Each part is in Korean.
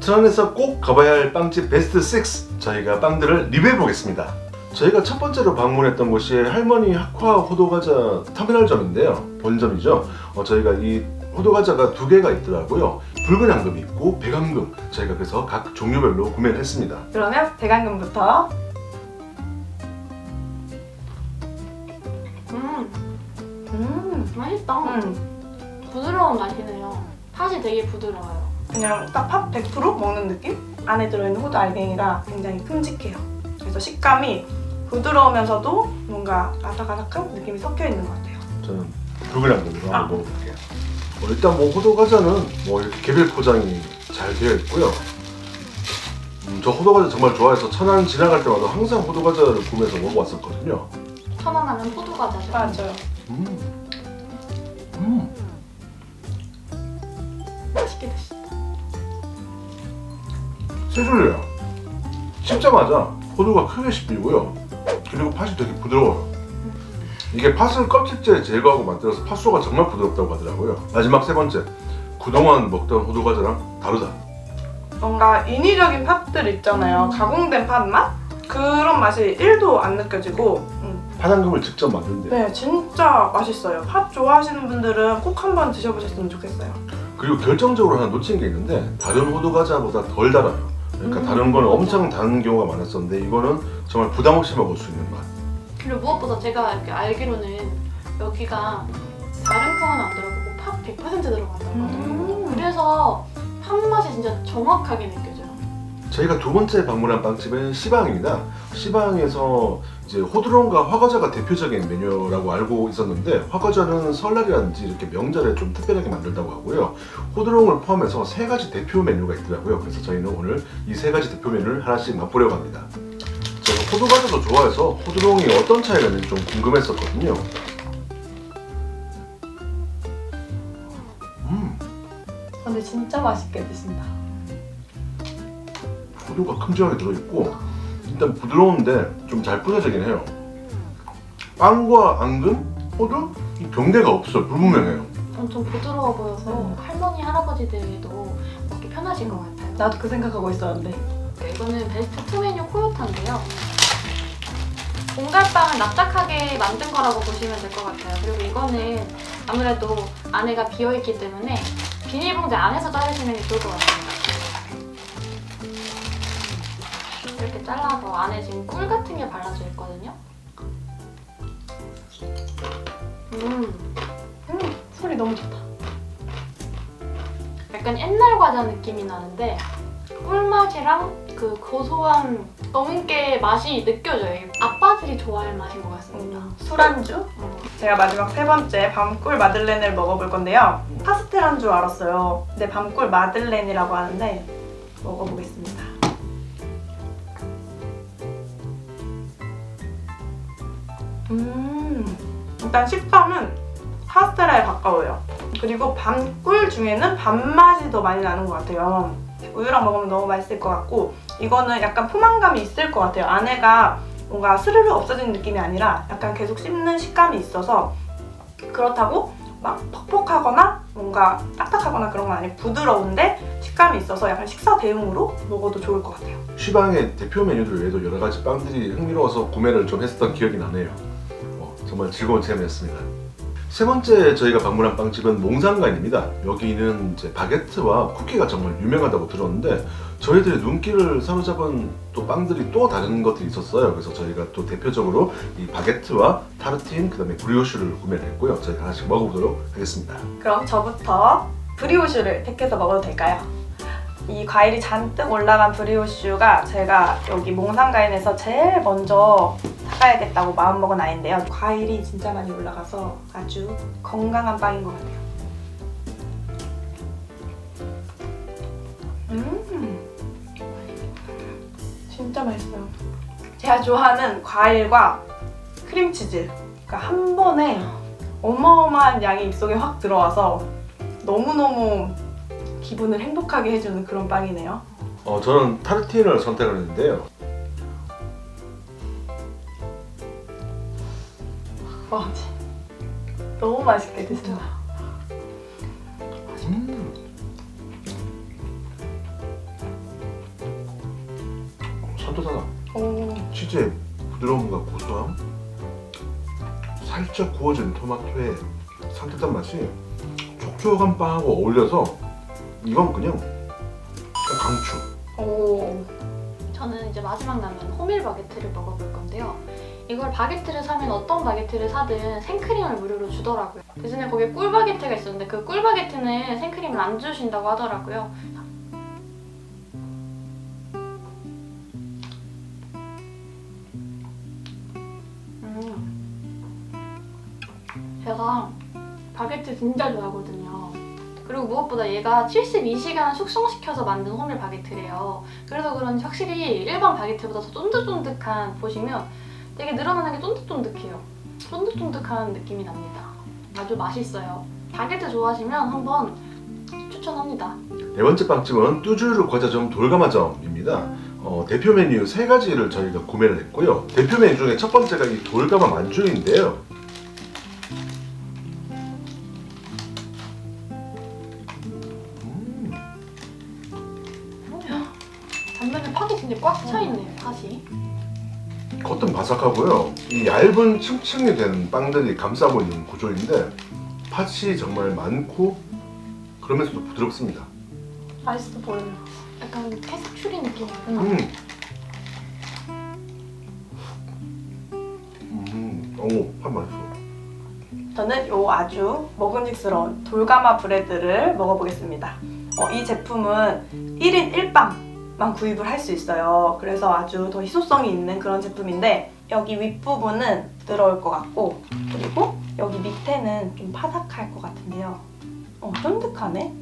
천안에서 꼭 가봐야 할 빵집 베스트 6 저희가 빵들을 리뷰해 보겠습니다. 저희가 첫 번째로 방문했던 곳이 할머니 학화 호두과자 터미널점인데요. 본점이죠. 저희가 이 호두과자가 두 개가 있더라고요. 붉은 앙금이 있고 백앙금, 저희가 그래서 각 종류별로 구매를 했습니다. 그러면 백앙금부터. 맛있다. 부드러운 맛이네요. 팥이 되게 부드러워요. 그냥 딱 팥 100% 먹는 느낌? 안에 들어있는 호두 알갱이가 굉장히 큼직해요. 그래서 식감이 부드러우면서도 뭔가 아삭아삭한 느낌이 섞여 있는 것 같아요. 저는 붉은 앙금으로 한번 먹어볼게요. 일단 호두과자는 이렇게 개별 포장이 잘 되어 있고요. 저 호두과자 정말 좋아해서 천안 지나갈 때마다 항상 호두과자를 구매해서 먹어왔었거든요. 천안하면 호두과자죠. 맞아요. 맛있게 드시다. 세 줄이에요. 씹자마자 호두가 크게 씹히고요. 그리고 팥이 되게 부드러워요. 이게 팥을 껍질째 제거하고 만들어서 팥소가 정말 부드럽다고 하더라고요. 마지막 세 번째, 그동안 먹던 호두과자랑 다르다. 뭔가 인위적인 팥들 있잖아요. 가공된 팥 맛? 그런 맛이 1도 안 느껴지고 팥황금을 직접 만드는데 네, 진짜 맛있어요. 팥 좋아하시는 분들은 꼭 한번 드셔보셨으면 좋겠어요. 그리고 결정적으로 하나 놓친 게 있는데 다른 호두과자보다 덜 달아요. 그러니까 다른 거는 엄청 단 경우가 많았었는데 이거는 정말 부담 없이 먹을 수 있는 맛. 그리고 무엇보다 제가 이렇게 알기로는 여기가 다른 콩은 안 들어가고 팥 100% 들어간다고 하더라고요. 그래서 팥 맛이 진짜 정확하게 느껴져요. 저희가 두 번째 방문한 빵집은 시방입니다. 시방에서 이제 호두론과 화과자가 대표적인 메뉴라고 알고 있었는데 화과자는 설날이라든지 이렇게 명절에 좀 특별하게 만들다고 하고요. 호두론을 포함해서 세 가지 대표 메뉴가 있더라고요. 그래서 저희는 오늘 이 세 가지 대표 메뉴를 하나씩 맛보려고 합니다. 제가 호두과자도 좋아해서 호두론이 어떤 차이가 있는지 좀 궁금했었거든요. 근데 진짜 맛있게 드신다. 호두가 큼직하게 들어있고 일단 부드러운데 좀 잘 뿌려지긴 해요. 빵과 앙금, 호두 이 경계가 없어요. 불분명해요. 엄청 부드러워 보여서 할머니, 할아버지들도 먹기 편하실 것 같아요. 나도 그 생각하고 있었는데. 이거는 베스트 2 메뉴 코요타인데요. 공갈빵을 납작하게 만든 거라고 보시면 될 것 같아요. 그리고 이거는 아무래도 안에가 비어있기 때문에 비닐봉지 안에서 자르시는 게 좋을 것 같습니다. 이렇게 잘라서 안에 지금 꿀 같은 게 발라져 있거든요. 소리 너무 좋다. 약간 옛날 과자 느낌이 나는데 꿀맛이랑 그 고소한 검은깨 맛이 느껴져요. 이게 아빠들이 좋아할 맛인 것 같습니다. 술안주? 제가 마지막 세 번째 밤꿀 마들렌을 먹어볼 건데요. 파스텔한 줄 알았어요. 근데 밤꿀 마들렌이라고 하는데 먹어보겠습니다. 일단 식감은 카스테라에 가까워요. 그리고 밤꿀 중에는 밤맛이 더 많이 나는 것 같아요. 우유랑 먹으면 너무 맛있을 것 같고 이거는 약간 포만감이 있을 것 같아요. 안에가 뭔가 스르르 없어지는 느낌이 아니라 약간 계속 씹는 식감이 있어서 그렇다고 막 퍽퍽하거나 뭔가 딱딱하거나 그런 건 아니고 부드러운데 식감이 있어서 약간 식사 대용으로 먹어도 좋을 것 같아요. 시방의 대표 메뉴들 외에도 여러 가지 빵들이 흥미로워서 구매를 좀 했었던 기억이 나네요. 정말 즐거운 체험이었습니다. 세 번째 저희가 방문한 빵집은 몽상관입니다. 여기는 이제 바게트와 쿠키가 정말 유명하다고 들었는데 저희들의 눈길을 사로잡은 또 빵들이 또 다른 것들이 있었어요. 그래서 저희가 또 대표적으로 이 바게트와 타르틴, 그 다음에 브리오슈를 구매를 했고요. 저희가 하나씩 먹어보도록 하겠습니다. 그럼 저부터 브리오슈를 택해서 먹어도 될까요? 이 과일이 잔뜩 올라간 브리오슈가 제가 여기 몽상가인에서 제일 먼저 사가야겠다고 마음먹은 아이인데요. 과일이 진짜 많이 올라가서 아주 건강한 빵인 것 같아요. 진짜 맛있어요. 제가 좋아하는 과일과 크림치즈, 그러니까 한 번에 어마어마한 양이 입속에 확 들어와서 너무너무 기분을 행복하게 해주는 그런 빵이네요. 저는 타르틴을 선택을 했는데요. 너무 맛있게 드신다. 산뜻하다. 치즈의 부드러움과 고소함, 살짝 구워진 토마토의 산뜻한 맛이 촉촉한 빵하고 어울려서 이건 그냥 강추. 저는 이제 마지막 남은 호밀 바게트를 먹어볼 건데요. 이걸 바게트를 사면 어떤 바게트를 사든 생크림을 무료로 주더라고요. 대신에 거기에 꿀 바게트가 있었는데 그 꿀 바게트는 생크림을 안 주신다고 하더라고요. 제가 바게트 진짜 좋아하거든요. 그리고 그리고 무엇보다 얘가 72시간 숙성시켜서 만든 호밀 바게트래요. 그래서 그런지 확실히 일반 바게트보다 더 쫀득쫀득한, 보시면 되게 늘어나는 게 쫀득쫀득해요. 쫀득쫀득한 느낌이 납니다. 아주 맛있어요. 바게트 좋아하시면 한번 추천합니다. 네 번째 빵집은 뚜주르 과자점 돌가마점입니다. 대표 메뉴 3가지를 저희가 구매를 했고요. 대표 메뉴 중에 첫 번째가 이 돌가마 만주인데요. 단면에 팥이 진짜 꽉 차있네요, 팥이. 겉은 바삭하고요. 이 얇은 층층이 된 빵들이 감싸고 있는 구조인데 팥이 정말 많고 그러면서도 부드럽습니다. 맛있어 보여요. 약간 태색 추리 느낌. 오, 팥 맛있어. 저는 요 아주 먹음직스러운 돌가마 브레드를 먹어보겠습니다. 이 제품은 1인 1빵만 구입을 할 수 있어요. 그래서 아주 더 희소성이 있는 그런 제품인데 여기 윗부분은 부드러울 것 같고 그리고 여기 밑에는 좀 파삭할 것 같은데요. 쫀득하네?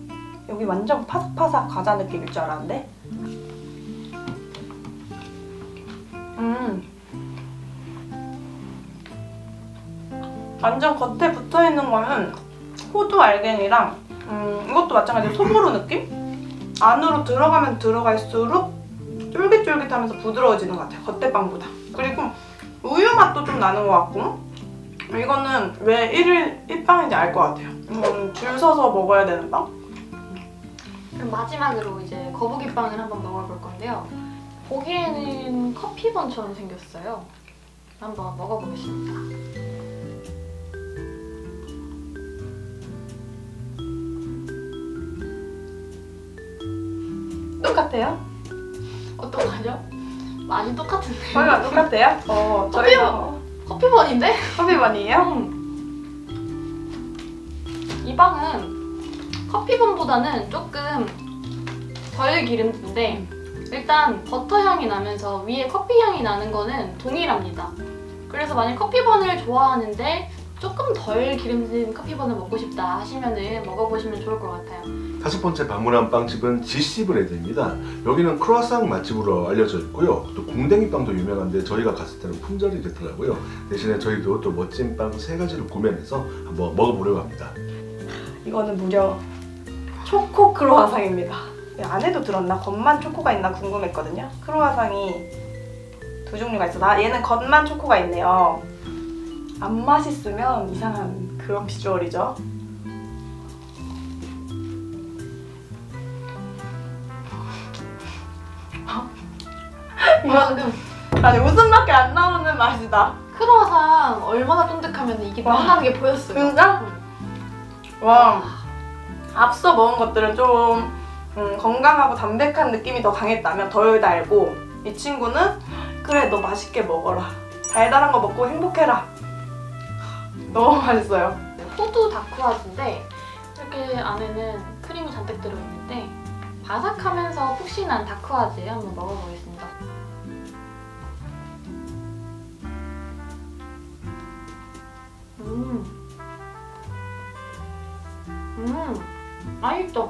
여기 완전 파삭파삭 과자 느낌일 줄 알았는데 완전 겉에 붙어있는 거는 호두 알갱이랑 이것도 마찬가지로 소보루 느낌? 안으로 들어가면 들어갈수록 쫄깃쫄깃하면서 부드러워지는 것 같아요. 겉에 빵보다. 그리고 우유 맛도 좀 나는 것 같고 이거는 왜 1일 1빵인지 알 것 같아요. 줄 서서 먹어야 되는 빵? 그럼 마지막으로 이제 거북이빵을 한번 먹어볼 건데요. 보기에는 커피번처럼 생겼어요. 한번 먹어보겠습니다. 똑같아요? 어떡하죠? 맛이 똑같은데. 저희가 똑같아요? 저희가 커피번인데? 커피번이에요? 이 빵은 커피번보다는 조금 덜 기름진데 일단 버터 향이 나면서 위에 커피 향이 나는 거는 동일합니다. 그래서 만약 커피번을 좋아하는데 조금 덜 기름진 커피번을 먹고 싶다 하시면은 먹어보시면 좋을 것 같아요. 5번째 방문한 빵집은 GC 브레드입니다. 여기는 크루아상 맛집으로 알려져 있고요. 또 궁뎅이 빵도 유명한데 저희가 갔을 때는 품절이 됐더라고요. 대신에 저희도 또 멋진 빵 3가지를 구매해서 한번 먹어보려고 합니다. 이거는 무려 초코 크로와상입니다. 안에도 들었나? 겉만 초코가 있나 궁금했거든요. 크로와상이 2종류가 있어. 얘는 겉만 초코가 있네요. 안 맛있으면 이상한 그런 비주얼이죠. 방금 아니 웃음밖에 안 나오는 맛이다. 크로와상 얼마나 쫀득하면 이게 나온다는 게 보였어요. 진짜? 와, 앞서 먹은 것들은 좀 건강하고 담백한 느낌이 더 강했다면 덜 달고 이 친구는 그래 너 맛있게 먹어라. 달달한 거 먹고 행복해라. 너무 맛있어요. 호두 다크와즈인데 이렇게 안에는 크림이 잔뜩 들어있는데 바삭하면서 푹신한 다크와즈 한번 먹어보겠습니다. 맛있어.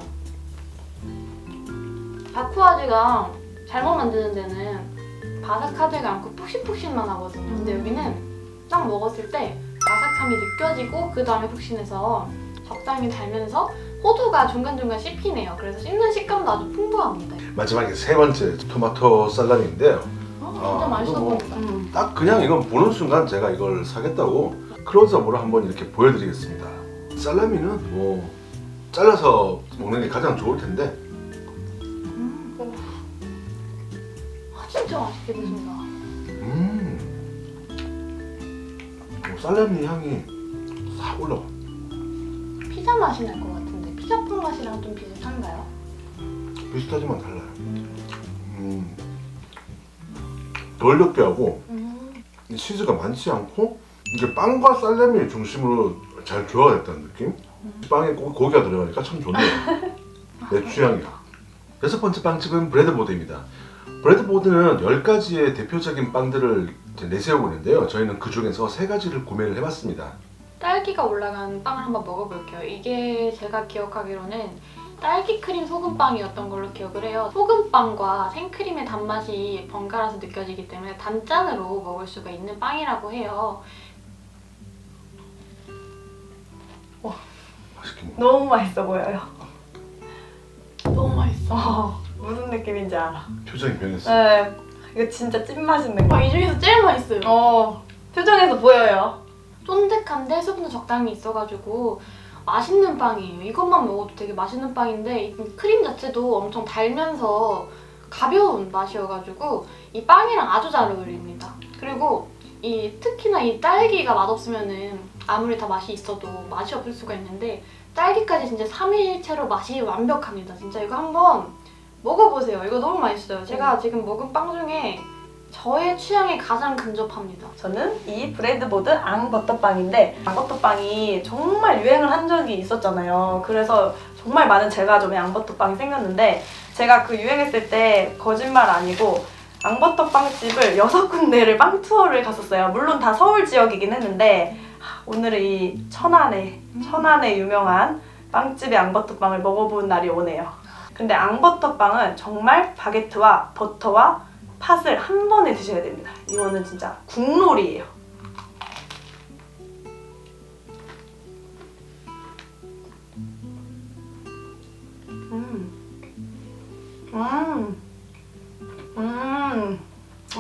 다크와즈가 잘못 만드는 데는 바삭하지가 않고 푹신푹신만 하거든요. 근데 여기는 딱 먹었을 때 바삭함이 느껴지고 그 다음에 푹신해서 적당히 달면서 호두가 중간중간 씹히네요. 그래서 씹는 식감도 아주 풍부합니다. 마지막에 3번째 토마토 살라미인데요. 진짜 맛있어 이거 뭐 보인다. 딱 그냥 이건 보는 순간 제가 이걸 사겠다고 클로즈업으로 한번 이렇게 보여드리겠습니다. 살라미는 뭐 잘라서 먹는 게 가장 좋을 텐데 진짜 맛있게 드신다. 살라미 향이 싹 올라와. 피자 맛이 날 것 같은데 피자빵 맛이랑 좀 비슷한가요? 비슷하지만 달라요. 덜 느끼하고 이 치즈가 많지 않고 이게 빵과 살라미의 중심으로 잘 조화가 됐다는 느낌? 빵에 고기가 들어가니까 참 좋네요. 내 취향이야. 6번째 빵집은 브레드보드입니다. 브레드보드는 10가지의 대표적인 빵들을 내세우고 있는데요. 저희는 그 중에서 3가지를 구매를 해봤습니다. 딸기가 올라간 빵을 한번 먹어볼게요. 이게 제가 기억하기로는 딸기 크림 소금빵이었던 걸로 기억을 해요. 소금빵과 생크림의 단맛이 번갈아서 느껴지기 때문에 단짠으로 먹을 수가 있는 빵이라고 해요. 맛있겠네. 너무 맛있어 보여요. 너무 맛있어. 무슨 느낌인지 알아. 표정이 변했어. 네, 이거 진짜 찐맛있는 거. 이 중에서 제일 맛있어요. 표정에서 보여요. 쫀득한데 수분도 적당히 있어가지고 맛있는 빵이에요. 이것만 먹어도 되게 맛있는 빵인데 이 크림 자체도 엄청 달면서 가벼운 맛이어가지고 이 빵이랑 아주 잘 어울립니다. 그리고 특히나 이 딸기가 맛없으면은 아무리 다 맛이 있어도 맛이 없을 수가 있는데 딸기까지 진짜 3일체로 맛이 완벽합니다. 진짜 이거 한번 먹어보세요. 이거 너무 맛있어요. 제가 지금 먹은 빵 중에 저의 취향에 가장 근접합니다. 저는 이 브레드보드 앙버터빵인데 앙버터빵이 정말 유행을 한 적이 있었잖아요. 그래서 정말 많은 제과점에 앙버터빵이 생겼는데 제가 그 유행했을 때 거짓말 아니고 앙버터빵집을 6군데를 빵 투어를 갔었어요. 물론 다 서울 지역이긴 했는데 오늘은 이 천안에 유명한 빵집의 앙버터빵을 먹어본 날이 오네요. 근데 앙버터빵은 정말 바게트와 버터와 팥을 한 번에 드셔야 됩니다. 이거는 진짜 국룰이에요.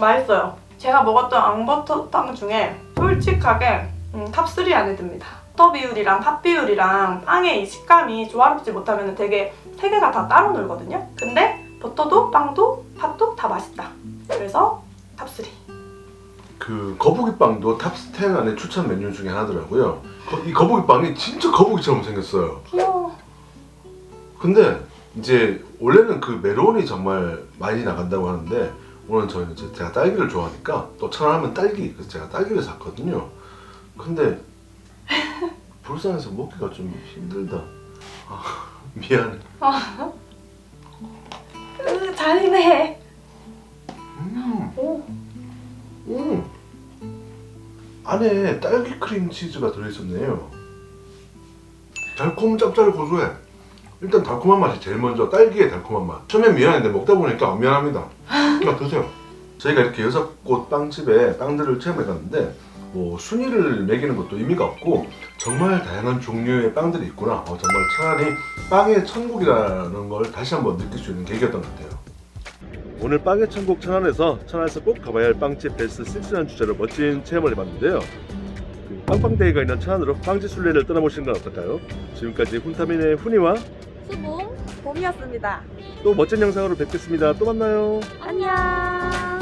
맛있어요. 제가 먹었던 앙버터빵 중에 솔직하게 탑3 안에 듭니다. 버터 비율이랑 팥 비율이랑 빵의 이 식감이 조화롭지 못하면 되게 세 개가 다 따로 놀거든요. 근데 버터도 빵도 팥도 다 맛있다. 그래서 탑3. 그 거북이빵도 탑10 안에 추천 메뉴 중에 하나더라고요. 이 거북이빵이 진짜 거북이처럼 생겼어요. 귀여워. 근데 이제 원래는 그 메론이 정말 많이 나간다고 하는데 오늘 저희는 제가 딸기를 좋아하니까 또 천안하면 딸기, 그래서 제가 딸기를 샀거든요. 근데 불쌍해서 먹기가 좀 힘들다. 미안해. 잔인해. 안에 딸기 크림 치즈가 들어있었네요. 달콤 짭짤 고소해. 일단 달콤한 맛이 제일 먼저, 딸기의 달콤한 맛. 처음엔 미안했는데 먹다 보니까 미안합니다. 그냥 드세요. 저희가 이렇게 6곳 빵집에 빵들을 체험해봤는데 뭐 순위를 매기는 것도 의미가 없고 정말 다양한 종류의 빵들이 있구나. 정말 천안이 빵의 천국이라는 걸 다시 한번 느낄 수 있는 계기였던 것 같아요. 오늘 빵의 천국 천안에서 꼭 가봐야 할 빵집 베스트 6라는 주제로 멋진 체험을 해봤는데요. 빵빵데이가 있는 천안으로 빵집 순례를 떠나보시는 건 어떨까요? 지금까지 훈타민의 훈이와 봄이었습니다. 또 멋진 영상으로 뵙겠습니다. 또 만나요. 안녕.